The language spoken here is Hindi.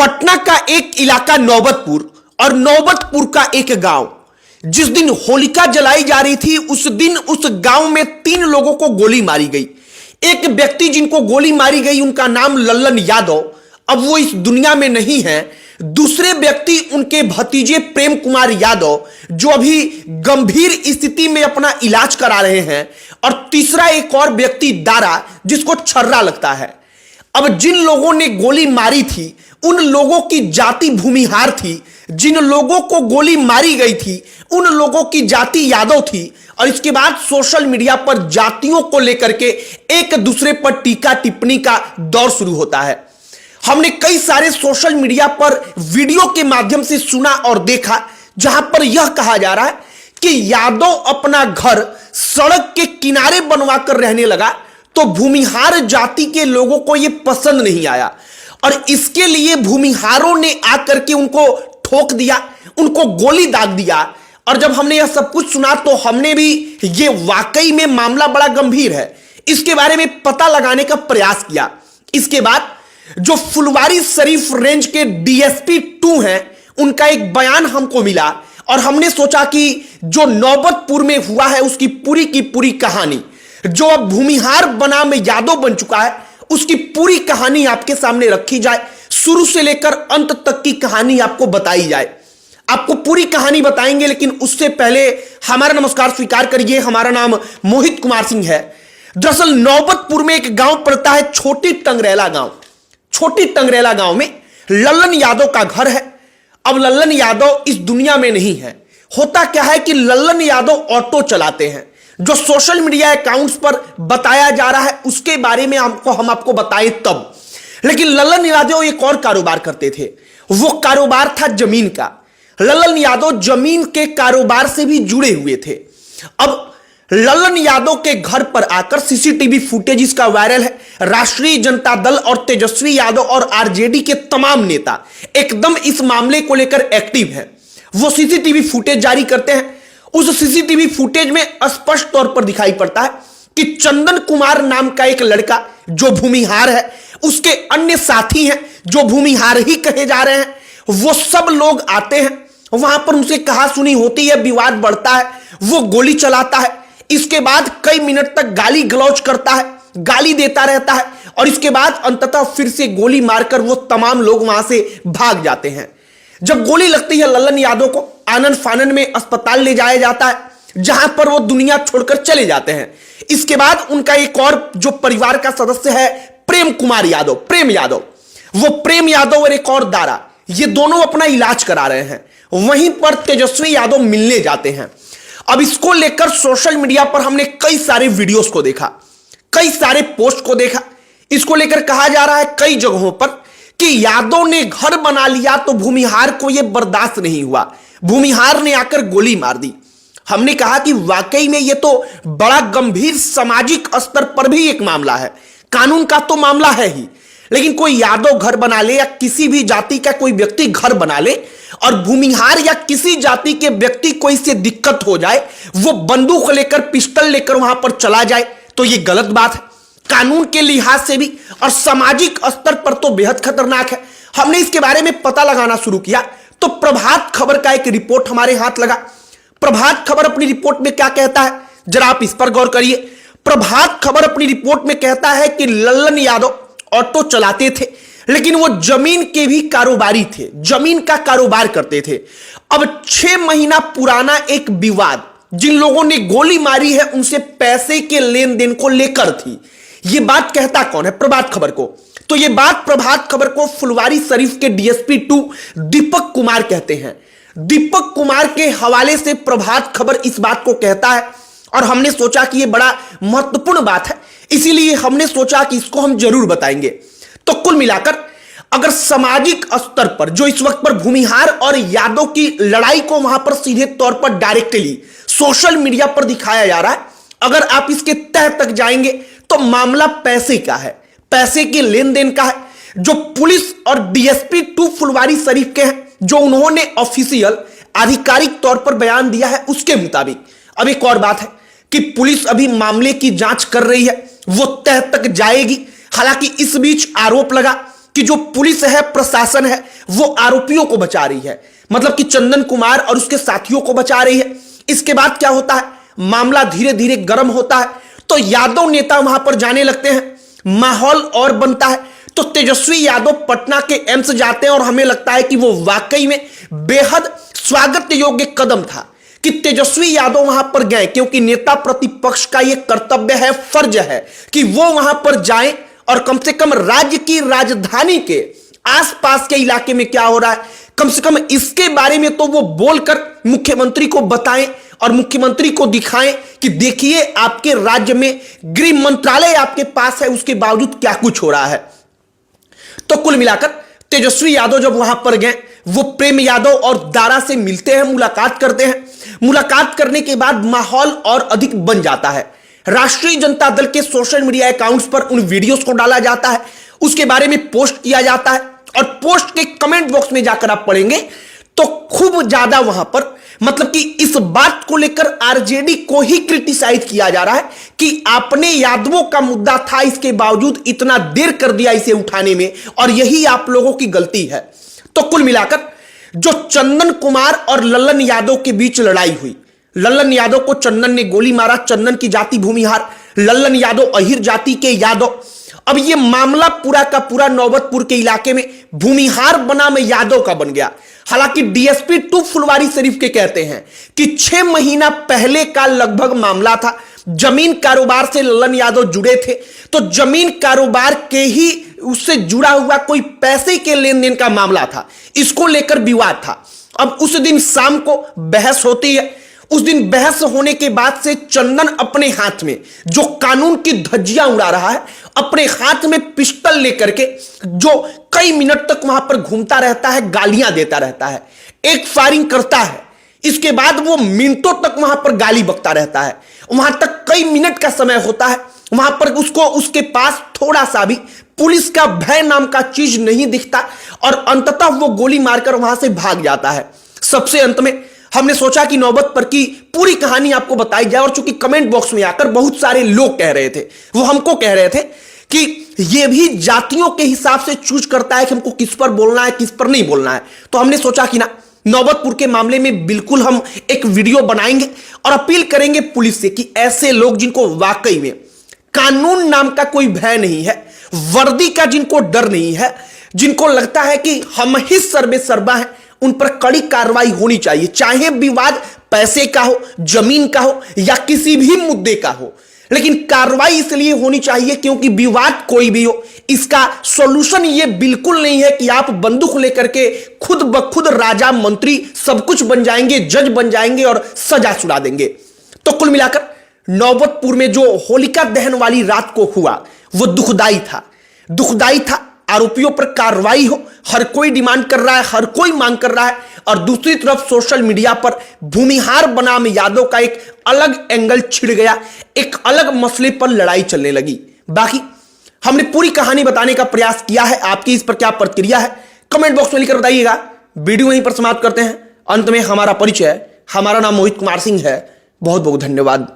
पटना का एक इलाका नौबतपुर और नौबतपुर का एक गांव, जिस दिन होलिका जलाई जा रही थी उस दिन उस गांव में 3 लोगों को गोली मारी गई। एक व्यक्ति जिनको गोली मारी गई उनका नाम लल्लन यादव, अब वो इस दुनिया में नहीं है। दूसरे व्यक्ति उनके भतीजे प्रेम कुमार यादव जो अभी गंभीर स्थिति में अपना इलाज करा रहे हैं, और तीसरा एक और व्यक्ति दारा जिसको छर्रा लगता है। अब जिन लोगों ने गोली मारी थी उन लोगों की जाति भूमिहार थी, जिन लोगों को गोली मारी गई थी उन लोगों की जाति यादव थी। और इसके बाद सोशल मीडिया पर जातियों को लेकर के एक दूसरे पर टीका टिप्पणी का दौर शुरू होता है। हमने कई सारे सोशल मीडिया पर वीडियो के माध्यम से सुना और देखा जहां पर यह कहा जा रहा है कि यादव अपना घर सड़क के किनारे बनवा कर रहने लगा तो भूमिहार जाति के लोगों को यह पसंद नहीं आया और इसके लिए भूमिहारों ने आकर के उनको ठोक दिया, उनको गोली दाग दिया। और जब हमने यह सब कुछ सुना तो हमने भी ये वाकई में मामला बड़ा गंभीर है, इसके बारे में पता लगाने का प्रयास किया। इसके बाद जो फुलवारी शरीफ रेंज के डीएसपी 2 हैं उनका एक बयान हमको मिला और हमने सोचा कि जो नौबतपुर में हुआ है उसकी पूरी की पूरी कहानी, जो अब भूमिहार बनाम यादव बन चुका है, उसकी पूरी कहानी आपके सामने रखी जाए, शुरू से लेकर अंत तक की कहानी आपको बताई जाए। आपको पूरी कहानी बताएंगे, लेकिन उससे पहले हमारा नमस्कार स्वीकार करिए। हमारा नाम मोहित कुमार सिंह है। दरअसल नौबतपुर में एक गांव पड़ता है छोटी टंगरेला गांव। छोटी टंगरेला गांव में लल्लन यादव का घर है। अब लल्लन यादव इस दुनिया में नहीं है। होता क्या है कि लल्लन यादव ऑटो चलाते हैं, जो सोशल मीडिया अकाउंट्स पर बताया जा रहा है उसके बारे में हम आपको बताएं तब। लेकिन लल्लन यादव एक और कारोबार करते थे, वो कारोबार था जमीन का। लल्लन यादव जमीन के कारोबार से भी जुड़े हुए थे। अब लल्लन यादव के घर पर आकर सीसीटीवी फुटेज इसका वायरल है। राष्ट्रीय जनता दल और तेजस्वी यादव और आरजेडी के तमाम नेता एकदम इस मामले को लेकर एक्टिव हैं। वो सीसीटीवी फुटेज जारी करते हैं। उस सीसीटीवी फुटेज में स्पष्ट तौर पर दिखाई पड़ता है कि चंदन कुमार नाम का एक लड़का जो भूमिहार है, उसके अन्य साथी हैं जो भूमिहार ही कहे जा रहे हैं, वो सब लोग आते हैं। वहां पर उनसे कहा सुनी होती है, विवाद बढ़ता है, वो गोली चलाता है। इसके बाद कई मिनट तक गाली गलौज करता है, गाली देता रहता है और इसके बाद अंततः फिर से गोली मारकर वो तमाम लोग वहां से भाग जाते हैं। जब गोली लगती है लल्लन यादव को आनन फानन में अस्पताल ले जाया जाता है, जहां पर वो दुनिया छोड़कर चले जाते हैं। इसके बाद उनका एक और जो परिवार का सदस्य है प्रेम कुमार यादव, प्रेम यादव, वो प्रेम यादव और एक और दारा, ये दोनों अपना इलाज करा रहे हैं। वहीं पर तेजस्वी यादव मिलने जाते हैं। अब इसको लेकर सोशल मीडिया पर हमने कई सारे वीडियोस को देखा, कई सारे पोस्ट को देखा। इसको लेकर कहा जा रहा है कई जगहों पर कि यादव ने घर बना लिया तो भूमिहार को यह बर्दाश्त नहीं हुआ, भूमिहार ने आकर गोली मार दी। हमने कहा कि वाकई में यह तो बड़ा गंभीर सामाजिक स्तर पर भी एक मामला है, कानून का तो मामला है ही, लेकिन कोई यादव घर बना ले या किसी भी जाति का कोई व्यक्ति घर बना ले और भूमिहार या किसी जाति के व्यक्ति को इससे दिक्कत हो जाए, वो बंदूक लेकर पिस्टल लेकर वहां पर चला जाए, तो ये गलत बात है। कानून के लिहाज से भी और सामाजिक स्तर पर तो बेहद खतरनाक है। हमने इसके बारे में पता लगाना शुरू किया तो प्रभात खबर का एक रिपोर्ट हमारे हाथ लगा। प्रभात खबर अपनी रिपोर्ट में क्या कहता है, जरा आप इस पर गौर करिए। प्रभात खबर अपनी रिपोर्ट में कहता है कि लल्लन यादव ऑटो चलाते थे, लेकिन वो जमीन के भी कारोबारी थे, जमीन का कारोबार करते थे। अब 6 महीना पुराना एक विवाद जिन लोगों ने गोली मारी है उनसे पैसे के लेन देन को लेकर थी। ये बात कहता कौन है? प्रभात खबर को। तो ये बात प्रभात खबर को फुलवारी शरीफ के डीएसपी 2 दीपक कुमार कहते हैं। दीपक कुमार के हवाले से प्रभात खबर इस बात को कहता है और हमने सोचा कि यह बड़ा महत्वपूर्ण बात है, इसीलिए हमने सोचा कि इसको हम जरूर बताएंगे। तो कुल मिलाकर अगर सामाजिक स्तर पर जो इस वक्त पर भूमिहार और यादव की लड़ाई को वहां पर सीधे तौर पर डायरेक्टली सोशल मीडिया पर दिखाया जा रहा है, अगर आप इसके तह तक जाएंगे तो मामला पैसे का है, पैसे के लेन देन का है। जो पुलिस और डीएसपी 2 फुलवारी शरीफ के हैं, जो उन्होंने ऑफिशियल आधिकारिक तौर पर बयान दिया है उसके मुताबिक। अब एक और बात है कि पुलिस अभी मामले की जांच कर रही है, वो तह तक जाएगी। हालांकि इस बीच आरोप लगा कि जो पुलिस है, प्रशासन है, वो आरोपियों को बचा रही है, मतलब कि चंदन कुमार और उसके साथियों को बचा रही है। इसके बाद क्या होता है, मामला धीरे धीरे गर्म होता है, तो यादव नेता वहां पर जाने लगते हैं, माहौल और बनता है। तो तेजस्वी यादव पटना के एम्स जाते हैं और हमें लगता है कि वो वाकई में बेहद स्वागत योग्य कदम था कि तेजस्वी यादव वहां पर गए, क्योंकि नेता प्रतिपक्ष का यह कर्तव्य है, फर्ज है कि वो वहां पर जाएं और कम से कम राज्य की राजधानी के आसपास के इलाके में क्या हो रहा है, कम से कम इसके बारे में तो वो बोलकर मुख्यमंत्री को बताएं और मुख्यमंत्री को दिखाएं कि देखिए आपके राज्य में गृह मंत्रालय आपके पास है, उसके बावजूद क्या कुछ हो रहा है। तो कुल मिलाकर तेजस्वी यादव जब वहां पर गए, वो प्रेम यादव और दारा से मिलते हैं, मुलाकात करते हैं। मुलाकात करने के बाद माहौल और अधिक बन जाता है। राष्ट्रीय जनता दल के सोशल मीडिया अकाउंट्स पर उन वीडियोस को डाला जाता है, उसके बारे में पोस्ट किया जाता है और पोस्ट के कमेंट बॉक्स में जाकर आप पढ़ेंगे तो खूब ज्यादा वहां पर मतलब कि इस बात को लेकर आरजेडी को ही क्रिटिसाइज किया जा रहा है कि आपने यादवों का मुद्दा था, इसके बावजूद इतना देर कर दिया इसे उठाने में और यही आप लोगों की गलती है। तो कुल मिलाकर जो चंदन कुमार और लल्लन यादव के बीच लड़ाई हुई, लल्लन यादव को चंदन ने गोली मारा, चंदन की जाति भूमिहार, लल्लन यादव अहिर जाति के यादव। अब यह मामला पूरा का पूरा नौबतपुर के इलाके में भूमिहार बनाम यादव का बन गया। हालांकि डीएसपी 2 फुलवारी शरीफ के कहते हैं कि 6 महीना पहले का लगभग मामला था। जमीन कारोबार से लल्लन यादव जुड़े थे, तो जमीन कारोबार के ही उससे जुड़ा हुआ कोई पैसे के लेन देन का मामला था, इसको लेकर विवाद था। अब उस दिन शाम को बहस होती है। उस दिन बहस होने के बाद से चंदन अपने हाथ में जो कानून की धज्जियां उड़ा रहा है, अपने हाथ में पिस्टल लेकर के जो कई मिनट तक वहां पर घूमता रहता है, गालियां देता रहता है, एक फायरिंग करता है, इसके बाद वो मिनटों तक वहां पर गाली बकता रहता है। वहां तक कई मिनट का समय होता है, वहां पर उसको उसके पास थोड़ा सा भी पुलिस का भय नाम का चीज नहीं दिखता और अंततः वो गोली मारकर वहां से भाग जाता है। सबसे अंत में हमने सोचा कि नौबत पर की पूरी कहानी आपको बताई जाए, और चूंकि कमेंट बॉक्स में आकर बहुत सारे लोग कह रहे थे, वो हमको कह रहे थे कि ये भी जातियों के हिसाब से चूज करता है कि हमको किस पर बोलना है, किस पर नहीं बोलना है। तो हमने सोचा कि ना, नौबतपुर के मामले में बिल्कुल हम एक वीडियो बनाएंगे और अपील करेंगे पुलिस से कि ऐसे लोग जिनको वाकई में कानून नाम का कोई भय नहीं है, वर्दी का जिनको डर नहीं है, जिनको लगता है कि हम ही सर्वे सर्वा हैं, उन पर कड़ी कार्रवाई होनी चाहिए। चाहे विवाद पैसे का हो, जमीन का हो या किसी भी मुद्दे का हो, लेकिन कार्रवाई इसलिए होनी चाहिए क्योंकि विवाद कोई भी हो, इसका सॉल्यूशन ये बिल्कुल नहीं है कि आप बंदूक लेकर के खुद ब खुद राजा मंत्री सब कुछ बन जाएंगे, जज बन जाएंगे और सजा सुना देंगे। तो कुल मिलाकर नौबतपुर में जो होलिका दहन वाली रात को हुआ वो दुखदाई था, दुखदाई था। आरोपियों पर कार्रवाई हो, हर कोई डिमांड कर रहा है, हर कोई मांग कर रहा है, और दूसरी तरफ सोशल मीडिया पर भूमिहार बनाम यादव का एक अलग एंगल छिड़ गया, एक अलग मसले पर लड़ाई चलने लगी। बाकी हमने पूरी कहानी बताने का प्रयास किया है, आपकी इस पर क्या प्रतिक्रिया है कमेंट बॉक्स में लिखकर बताइएगा। वीडियो यहीं पर समाप्त करते हैं। अंत में हमारा परिचय, हमारा नाम मोहित कुमार सिंह है। बहुत बहुत धन्यवाद।